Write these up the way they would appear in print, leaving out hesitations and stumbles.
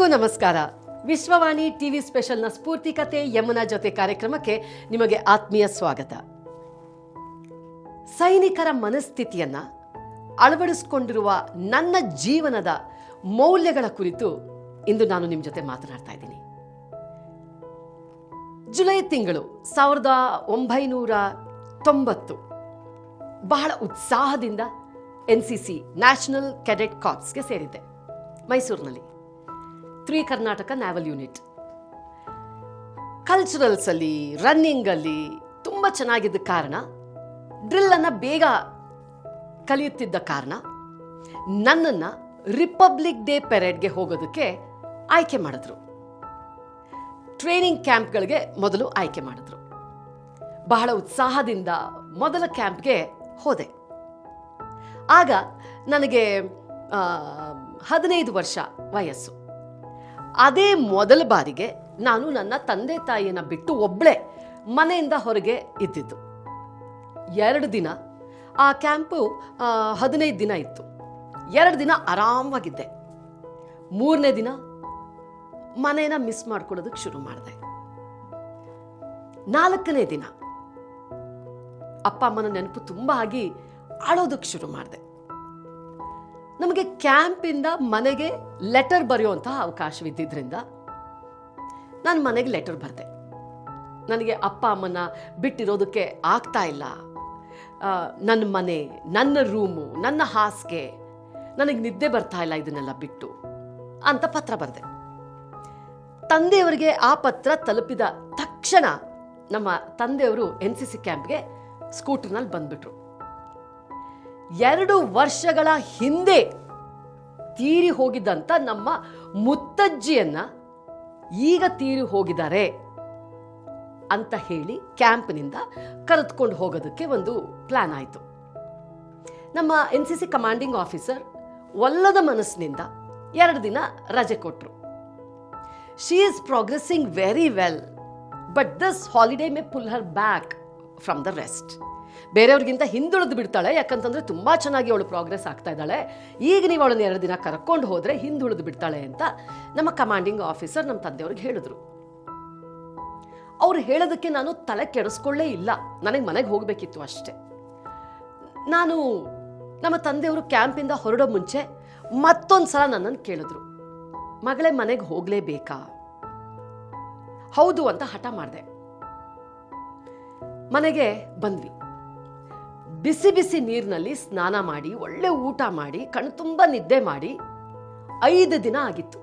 ಎಲ್ರಿಗೂ ನಮಸ್ಕಾರ. ವಿಶ್ವವಾಣಿ ಟಿವಿ ಸ್ಪೆಷಲ್ನ ಸ್ಫೂರ್ತಿ ಕತೆ ಯಮುನಾ ಜೊತೆ ಕಾರ್ಯಕ್ರಮಕ್ಕೆ ನಿಮಗೆ ಆತ್ಮೀಯ ಸ್ವಾಗತ. ಸೈನಿಕರ ಮನಸ್ಥಿತಿಯನ್ನ ಅಳವಡಿಸಿಕೊಂಡಿರುವ ನನ್ನ ಜೀವನದ ಮೌಲ್ಯಗಳ ಕುರಿತು ಇಂದು ನಾನು ನಿಮ್ಮ ಜೊತೆ ಮಾತನಾಡ್ತಾ ಇದ್ದೀನಿ. ಜುಲೈ ತಿಂಗಳು 1990 ಬಹಳ ಉತ್ಸಾಹದಿಂದ NCC ನ್ಯಾಷನಲ್ ಕೆಡೆಟ್ ಕಾರ್ಪ್ಸ್ಗೆ ಸೇರಿದ್ದೆ. ಮೈಸೂರಿನಲ್ಲಿ 3 ಕರ್ನಾಟಕ ನ್ಯಾವಲ್ ಯೂನಿಟ್. ಕಲ್ಚರಲ್ಸಲ್ಲಿ ರನ್ನಿಂಗಲ್ಲಿ ತುಂಬ ಚೆನ್ನಾಗಿದ್ದ ಕಾರಣ, ಡ್ರಿಲ್ಲನ್ನು ಬೇಗ ಕಲಿಯುತ್ತಿದ್ದ ಕಾರಣ ನನ್ನನ್ನು ರಿಪಬ್ಲಿಕ್ ಡೇ ಪೆರೇಡ್ಗೆ ಹೋಗೋದಕ್ಕೆ ಆಯ್ಕೆ ಮಾಡಿದ್ರು. ಟ್ರೈನಿಂಗ್ ಕ್ಯಾಂಪ್ಗಳಿಗೆ ಮೊದಲು ಆಯ್ಕೆ ಮಾಡಿದ್ರು. ಬಹಳ ಉತ್ಸಾಹದಿಂದ ಮೊದಲ ಕ್ಯಾಂಪ್ಗೆ ಹೋದೆ. ಆಗ ನನಗೆ 15 ವರ್ಷ ವಯಸ್ಸು. ಅದೇ ಮೊದಲ ಬಾರಿಗೆ ನಾನು ನನ್ನ ತಂದೆ ತಾಯಿಯನ್ನು ಬಿಟ್ಟು ಒಬ್ಬಳೇ ಮನೆಯಿಂದ ಹೊರಗೆ ಇದ್ದಿದ್ದು. 2 ದಿನ ಆ ಕ್ಯಾಂಪು 15 ದಿನ ಇತ್ತು. 2 ದಿನ ಆರಾಮವಾಗಿದ್ದೆ. 3ನೇ ದಿನ ಮನೇನ ಮಿಸ್ ಮಾಡ್ಕೊಳ್ಳೋದಕ್ಕೆ ಶುರು ಮಾಡಿದೆ. 4ನೇ ದಿನ ಅಪ್ಪ ಅಮ್ಮನ ನೆನಪು ತುಂಬ ಆಗಿ ಅಳೋದಕ್ಕೆ ಶುರು ಮಾಡಿದೆ. ನಮಗೆ ಕ್ಯಾಂಪಿಂದ ಮನೆಗೆ ಲೆಟರ್ ಬರೆಯುವಂತಹ ಅವಕಾಶವಿದ್ದಿದ್ದರಿಂದ ನಾನು ಮನೆಗೆ ಲೆಟರ್ ಬರೆದೆ. ನನಗೆ ಅಪ್ಪ ಅಮ್ಮನ ಬಿಟ್ಟಿರೋದಕ್ಕೆ ಆಗ್ತಾ ಇಲ್ಲ, ನನ್ನ ಮನೆ, ನನ್ನ ರೂಮು, ನನ್ನ ಹಾಸಿಗೆ, ನನಗೆ ನಿದ್ದೆ ಬರ್ತಾ ಇಲ್ಲ ಇದನ್ನೆಲ್ಲ ಬಿಟ್ಟು ಅಂತ ಪತ್ರ ಬರೆದೆ. ತಂದೆಯವರಿಗೆ ಆ ಪತ್ರ ತಲುಪಿದ ತಕ್ಷಣ ನಮ್ಮ ತಂದೆಯವರು NCC ಕ್ಯಾಂಪ್ಗೆ ಸ್ಕೂಟರ್ನಲ್ಲಿ ಬಂದ್ಬಿಟ್ರು. 2 ವರ್ಷಗಳ ಹಿಂದೆ ತೀರಿ ಹೋಗಿದ್ದಂಥ ನಮ್ಮ ಮುತ್ತಜ್ಜಿಯನ್ನ ಈಗ ತೀರಿ ಹೋಗಿದ್ದಾರೆ ಅಂತ ಹೇಳಿ ಕ್ಯಾಂಪ್ನಿಂದ ಕರೆದುಕೊಂಡು ಹೋಗೋದಕ್ಕೆ ಒಂದು ಪ್ಲಾನ್ ಆಯಿತು. ನಮ್ಮ NCC ಕಮಾಂಡಿಂಗ್ ಆಫೀಸರ್ ಒಲ್ಲದ ಮನಸ್ಸಿನಿಂದ 2 ದಿನ ರಜೆ ಕೊಟ್ಟರು. She is progressing very well, but this holiday may pull her back from the rest. ಬೇರೆಯವ್ರಿಗಿಂತ ಹಿಂದುಳಿದು ಬಿಡ್ತಾಳೆ, ಯಾಕಂತಂದ್ರೆ ತುಂಬ ಚೆನ್ನಾಗಿ ಅವಳು ಪ್ರೋಗ್ರೆಸ್ ಆಗ್ತಾ ಇದ್ದಾಳೆ. ಈಗ ನೀವು ಅವಳನ್ನ 2 ದಿನ ಕರ್ಕೊಂಡು ಹೋದರೆ ಹಿಂದುಳಿದು ಬಿಡ್ತಾಳೆ ಅಂತ ನಮ್ಮ ಕಮಾಂಡಿಂಗ್ ಆಫೀಸರ್ ನಮ್ಮ ತಂದೆಯವ್ರಿಗೆ ಹೇಳಿದ್ರು. ಅವ್ರು ಹೇಳೋದಕ್ಕೆ ನಾನು ತಲೆ ಕೆಡಿಸ್ಕೊಳ್ಳೇ ಇಲ್ಲ. ನನಗೆ ಮನೆಗೆ ಹೋಗಬೇಕಿತ್ತು ಅಷ್ಟೆ. ನಾನು ನಮ್ಮ ತಂದೆಯವರು ಕ್ಯಾಂಪಿಂದ ಹೊರಡೋ ಮುಂಚೆ ಮತ್ತೊಂದು ಸಲ ನನ್ನನ್ನು ಕೇಳಿದ್ರು, ಮಗಳೇ ಮನೆಗೆ ಹೋಗಲೇಬೇಕಾ? ಹೌದು ಅಂತ ಹಠ ಮಾಡಿದೆ. ಮನೆಗೆ ಬಂದ್ವಿ. ಬಿಸಿ ಬಿಸಿ ನೀರಿನಲ್ಲಿ ಸ್ನಾನ ಮಾಡಿ, ಒಳ್ಳೆ ಊಟ ಮಾಡಿ, ಕಣ್ಣು ತುಂಬ ನಿದ್ದೆ ಮಾಡಿ 5 ದಿನ ಆಗಿತ್ತು.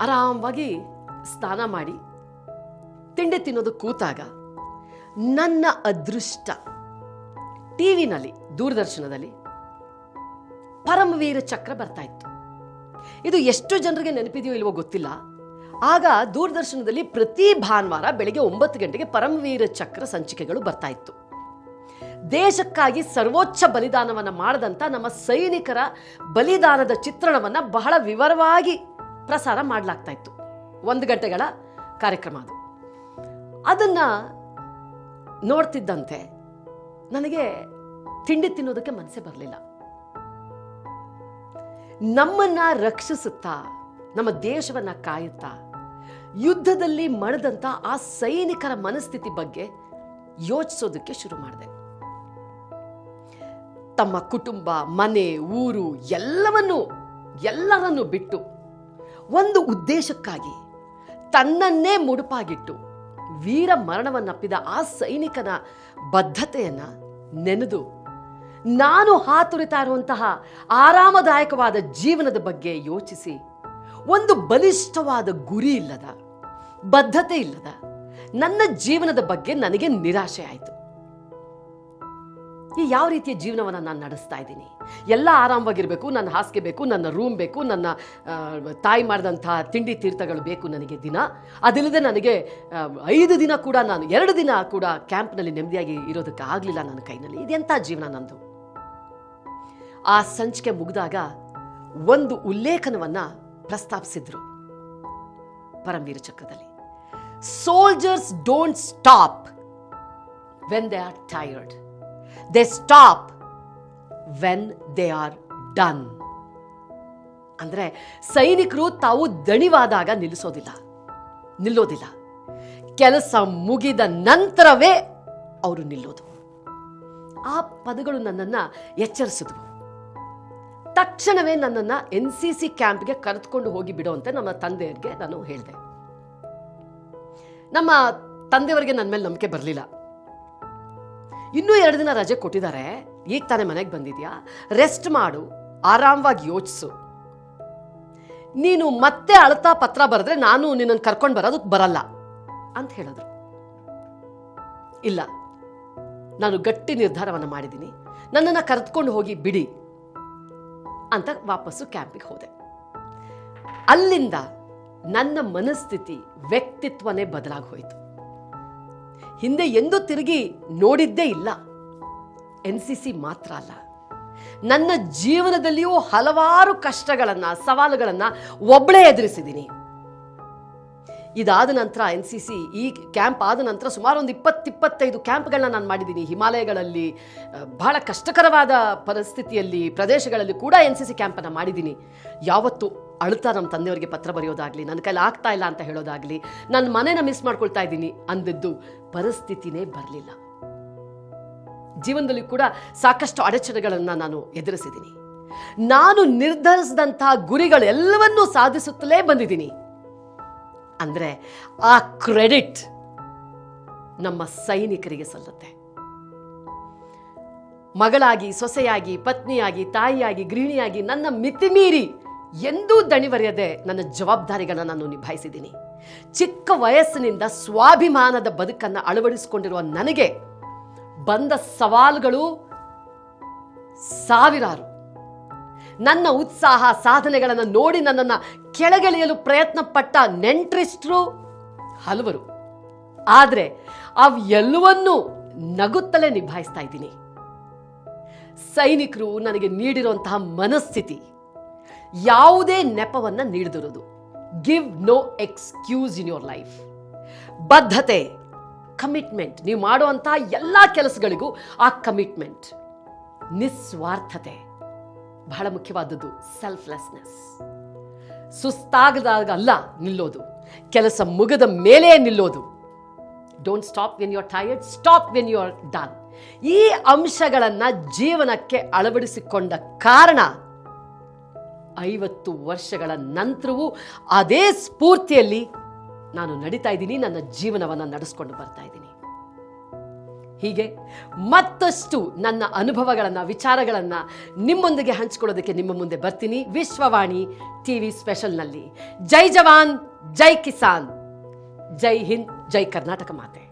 ಆರಾಮವಾಗಿ ಸ್ನಾನ ಮಾಡಿ ತಿಂಡಿ ತಿನ್ನೋದು ಕೂತಾಗ ನನ್ನ ಅದೃಷ್ಟ ಟಿವಿನಲ್ಲಿ, ದೂರದರ್ಶನದಲ್ಲಿ ಪರಮವೀರ ಚಕ್ರ ಬರ್ತಾ ಇತ್ತು. ಇದು ಎಷ್ಟು ಜನರಿಗೆ ನೆನಪಿದೆಯೋ ಇಲ್ವೋ ಗೊತ್ತಿಲ್ಲ. ಆಗ ದೂರದರ್ಶನದಲ್ಲಿ ಪ್ರತಿ ಭಾನುವಾರ ಬೆಳಗ್ಗೆ 9 ಗಂಟೆಗೆ ಪರಮವೀರ ಚಕ್ರ ಸಂಚಿಕೆಗಳು ಬರ್ತಾ ಇತ್ತು. ದೇಶಕ್ಕಾಗಿ ಸರ್ವೋಚ್ಚ ಬಲಿದಾನವನ್ನು ಮಾಡಿದಂಥ ನಮ್ಮ ಸೈನಿಕರ ಬಲಿದಾನದ ಚಿತ್ರಣವನ್ನು ಬಹಳ ವಿವರವಾಗಿ ಪ್ರಸಾರ ಮಾಡಲಾಗ್ತಾ ಇತ್ತು. 1 ಗಂಟೆಗಳ ಕಾರ್ಯಕ್ರಮ ಅದು. ಅದನ್ನು ನೋಡ್ತಿದ್ದಂತೆ ನನಗೆ ತಿಂಡಿ ತಿನ್ನೋದಕ್ಕೆ ಮನಸ್ಸೇ ಬರಲಿಲ್ಲ. ನಮ್ಮನ್ನ ರಕ್ಷಿಸುತ್ತಾ, ನಮ್ಮ ದೇಶವನ್ನ ಕಾಯುತ್ತಾ ಯುದ್ಧದಲ್ಲಿ ಮಡಿದಂಥ ಆ ಸೈನಿಕರ ಮನಸ್ಥಿತಿ ಬಗ್ಗೆ ಯೋಚಿಸೋದಕ್ಕೆ ಶುರು ಮಾಡಿದೆ. ತಮ್ಮ ಕುಟುಂಬ, ಮನೆ, ಊರು ಎಲ್ಲರನ್ನೂ ಬಿಟ್ಟು ಒಂದು ಉದ್ದೇಶಕ್ಕಾಗಿ ತನ್ನನ್ನೇ ಮುಡುಪಾಗಿಟ್ಟು ವೀರ ಮರಣವನ್ನಪ್ಪಿದ ಆ ಸೈನಿಕನ ಬದ್ಧತೆಯನ್ನ ನೆನೆದು ನಾನು ಹಾತುರಿತಾ ಇರುವಂತಹ ಆರಾಮದಾಯಕವಾದ ಜೀವನದ ಬಗ್ಗೆ ಯೋಚಿಸಿ, ಒಂದು ಬಲಿಷ್ಠವಾದ ಗುರಿ ಇಲ್ಲದ, ಬದ್ಧತೆ ಇಲ್ಲದ ನನ್ನ ಜೀವನದ ಬಗ್ಗೆ ನನಗೆ ನಿರಾಶೆ ಆಯಿತು. ಈ ಯಾವ ರೀತಿಯ ಜೀವನವನ್ನು ನಾನು ನಡೆಸ್ತಾ ಇದ್ದೀನಿ? ಎಲ್ಲ ಆರಾಮವಾಗಿರಬೇಕು, ನನ್ನ ಹಾಸಿಗೆ ಬೇಕು, ನನ್ನ ರೂಮ್ ಬೇಕು, ನನ್ನ ತಾಯಿ ಮಾಡಿದಂಥ ತಿಂಡಿ ತೀರ್ಥಗಳು ಬೇಕು ನನಗೆ ದಿನ. ಅದಿಲ್ಲದೆ ನನಗೆ 5 ದಿನ ಕೂಡ, ನಾನು 2 ದಿನ ಕೂಡ ಕ್ಯಾಂಪ್ನಲ್ಲಿ ನೆಮ್ಮದಿಯಾಗಿ ಇರೋದಕ್ಕೆ ಆಗಲಿಲ್ಲ ನನ್ನ ಕೈನಲ್ಲಿ. ಇದೆಂಥ ಜೀವನ ನಂದು? ಆ ಸಂಚಿಕೆ ಮುಗಿದಾಗ ಒಂದು ಉಲ್ಲೇಖನವನ್ನು ಪ್ರಸ್ತಾಪಿಸಿದ್ರು ಪರಮವೀರ ಚಕ್ರದಲ್ಲಿ. Soldiers don't stop when they are tired, they stop when they are done. ಅಂದರೆ ಸೈನಿಕರು ತಾವು ದಣಿವಾದಾಗ ನಿಲ್ಲೋದಿಲ್ಲ. ಕೆಲಸ ಮುಗಿದ ನಂತರವೇ ಅವರು ನಿಲ್ಲೋದು. ಆ ಪದಗಳು ನನ್ನನ್ನು ಎಚ್ಚರಿಸಿದ್ವು. ತಕ್ಷಣವೇ ನನ್ನನ್ನು NCC ಕ್ಯಾಂಪ್ಗೆ ಕರೆದುಕೊಂಡು ಹೋಗಿ ಬಿಡುವಂತೆ ನಮ್ಮ ತಂದೆಯವರಿಗೆ ನಾನು ಹೇಳಿದೆ. ನಮ್ಮ ತಂದೆಯವರಿಗೆ ನನ್ನ ಮೇಲೆ ನಂಬಿಕೆ ಬರಲಿಲ್ಲ. ಇನ್ನೂ 2 ದಿನ ರಜೆ ಕೊಟ್ಟಿದ್ದಾರೆ, ಈಗ ತಾನೇ ಮನೆಗೆ ಬಂದಿದ್ಯಾ, ರೆಸ್ಟ್ ಮಾಡು, ಆರಾಮವಾಗಿ ಯೋಚಿಸು, ನೀನು ಮತ್ತೆ ಅಳ್ತಾ ಪತ್ರ ಬರೆದ್ರೆ ನಾನು ನಿನ್ನನ್ನು ಕರ್ಕೊಂಡು ಬರೋದಕ್ಕೆ ಬರಲ್ಲ ಅಂತ ಹೇಳಿದ್ರು. ಇಲ್ಲ, ನಾನು ಗಟ್ಟಿ ನಿರ್ಧಾರವನ್ನು ಮಾಡಿದ್ದೀನಿ, ನನ್ನನ್ನು ಕರೆದುಕೊಂಡು ಹೋಗಿ ಬಿಡಿ ಅಂತ ವಾಪಸ್ಸು ಕ್ಯಾಂಪಿಗೆ ಹೋದೆ. ಅಲ್ಲಿಂದ ನನ್ನ ಮನಸ್ಥಿತಿ, ವ್ಯಕ್ತಿತ್ವನೇ ಬದಲಾಗಿ ಹೋಯಿತು. ಹಿಂದೆ ಎಂದೂ ತಿರುಗಿ ನೋಡಿದ್ದೇ ಇಲ್ಲ. NCC ಮಾತ್ರ ಅಲ್ಲ, ನನ್ನ ಜೀವನದಲ್ಲಿಯೂ ಹಲವಾರು ಕಷ್ಟಗಳನ್ನು, ಸವಾಲುಗಳನ್ನು ಒಬ್ಬಳೇ ಎದುರಿಸಿದ್ದೀನಿ. ಇದಾದ ನಂತರ NCC ಈ ಕ್ಯಾಂಪ್ ಆದ ನಂತರ ಸುಮಾರು ಒಂದು 20-25 ಕ್ಯಾಂಪ್ಗಳನ್ನ ನಾನು ಮಾಡಿದ್ದೀನಿ. ಹಿಮಾಲಯಗಳಲ್ಲಿ ಬಹಳ ಕಷ್ಟಕರವಾದ ಪರಿಸ್ಥಿತಿಯಲ್ಲಿ, ಪ್ರದೇಶಗಳಲ್ಲಿ ಕೂಡ NCC ಕ್ಯಾಂಪನ್ನು ಮಾಡಿದ್ದೀನಿ. ಯಾವತ್ತು ಅಳುತ್ತಾ ನಮ್ಮ ತಂದೆಯವರಿಗೆ ಪತ್ರ ಬರೆಯೋದಾಗಲಿ, ನನ್ನ ಕೈಲಿ ಆಗ್ತಾ ಇಲ್ಲ ಅಂತ ಹೇಳೋದಾಗಲಿ, ನನ್ನ ಮನೆನ ಮಿಸ್ ಮಾಡ್ಕೊಳ್ತಾ ಇದ್ದೀನಿ ಅಂದಿದ್ದು ಪರಿಸ್ಥಿತಿನೇ ಬರಲಿಲ್ಲ. ಜೀವನದಲ್ಲಿ ಕೂಡ ಸಾಕಷ್ಟು ಅಡಚಣೆಗಳನ್ನು ನಾನು ಎದುರಿಸಿದ್ದೀನಿ. ನಾನು ನಿರ್ಧರಿಸಿದಂತಹ ಗುರಿಗಳೆಲ್ಲವನ್ನೂ ಸಾಧಿಸುತ್ತಲೇ ಬಂದಿದ್ದೀನಿ. ಅಂದರೆ ಆ ಕ್ರೆಡಿಟ್ ನಮ್ಮ ಸೈನಿಕರಿಗೆ ಸಲ್ಲುತ್ತೆ. ಮಗಳಾಗಿ, ಸೊಸೆಯಾಗಿ, ಪತ್ನಿಯಾಗಿ, ತಾಯಿಯಾಗಿ, ಗೃಹಿಣಿಯಾಗಿ ನನ್ನ ಮಿತಿಮೀರಿ ಎಂದೂ ದಣಿವರಿಯದೆ ನನ್ನ ಜವಾಬ್ದಾರಿಗಳನ್ನು ನಾನು ನಿಭಾಯಿಸಿದ್ದೀನಿ. ಚಿಕ್ಕ ವಯಸ್ಸಿನಿಂದ ಸ್ವಾಭಿಮಾನದ ಬದುಕನ್ನು ಅಳವಡಿಸಿಕೊಂಡಿರುವ ನನಗೆ ಬಂದ ಸವಾಲುಗಳು ಸಾವಿರಾರು. ನನ್ನ ಉತ್ಸಾಹ, ಸಾಧನೆಗಳನ್ನು ನೋಡಿ ನನ್ನನ್ನು ಕೆಳಗೆಳೆಯಲು ಪ್ರಯತ್ನ ಪಟ್ಟ ನೆಂಟರಿಷ್ಟರು ಹಲವರು. ಆದರೆ ಅವೆಲ್ಲವನ್ನೂ ನಗುತ್ತಲೇ ನಿಭಾಯಿಸ್ತಾ ಇದ್ದೀನಿ. ಸೈನಿಕರು ನನಗೆ ನೀಡಿರುವಂತಹ ಮನಸ್ಥಿತಿ ಯಾವುದೇ ನೆಪವನ್ನು ನೀಡದಿರೋದು. Give no excuse in your life. ಬದ್ಧತೆ, ಕಮಿಟ್ಮೆಂಟ್, ನೀವು ಮಾಡುವಂತಹ ಎಲ್ಲ ಕೆಲಸಗಳಿಗೂ ಆ ಕಮಿಟ್ಮೆಂಟ್. ನಿಸ್ವಾರ್ಥತೆ, ಬಹಳ ಮುಖ್ಯವಾದದ್ದು ಸೆಲ್ಫ್ಲೆಸ್ನೆಸ್. ಸುಸ್ತಾಗದಾಗ ಅಲ್ಲ ನಿಲ್ಲೋದು, ಕೆಲಸ ಮುಗಿದ ಮೇಲೆ ನಿಲ್ಲೋದು. Don't stop when you are tired, stop when you are done. ಈ ಅಂಶಗಳನ್ನು ಜೀವನಕ್ಕೆ ಅಳವಡಿಸಿಕೊಂಡ ಕಾರಣ 50 ವರ್ಷಗಳ ನಂತರವೂ ಅದೇ ಸ್ಫೂರ್ತಿಯಲ್ಲಿ ನಾನು ನಡೀತಾ ಇದ್ದೀನಿ, ನನ್ನ ಜೀವನವನ್ನು ನಡೆಸ್ಕೊಂಡು ಬರ್ತಾ ಇದ್ದೀನಿ. ಹೀಗೆ ಮತ್ತಷ್ಟು ನನ್ನ ಅನುಭವಗಳನ್ನು, ವಿಚಾರಗಳನ್ನು ನಿಮ್ಮೊಂದಿಗೆ ಹಂಚಿಕೊಳ್ಳೋದಕ್ಕೆ ನಿಮ್ಮ ಮುಂದೆ ಬರ್ತೀನಿ ವಿಶ್ವವಾಣಿ TV ಸ್ಪೆಷಲ್ನಲ್ಲಿ. ಜೈ ಜವಾನ್, ಜೈ ಕಿಸಾನ್, ಜೈ ಹಿಂದ್, ಜೈ ಕರ್ನಾಟಕ ಮಾತೆ.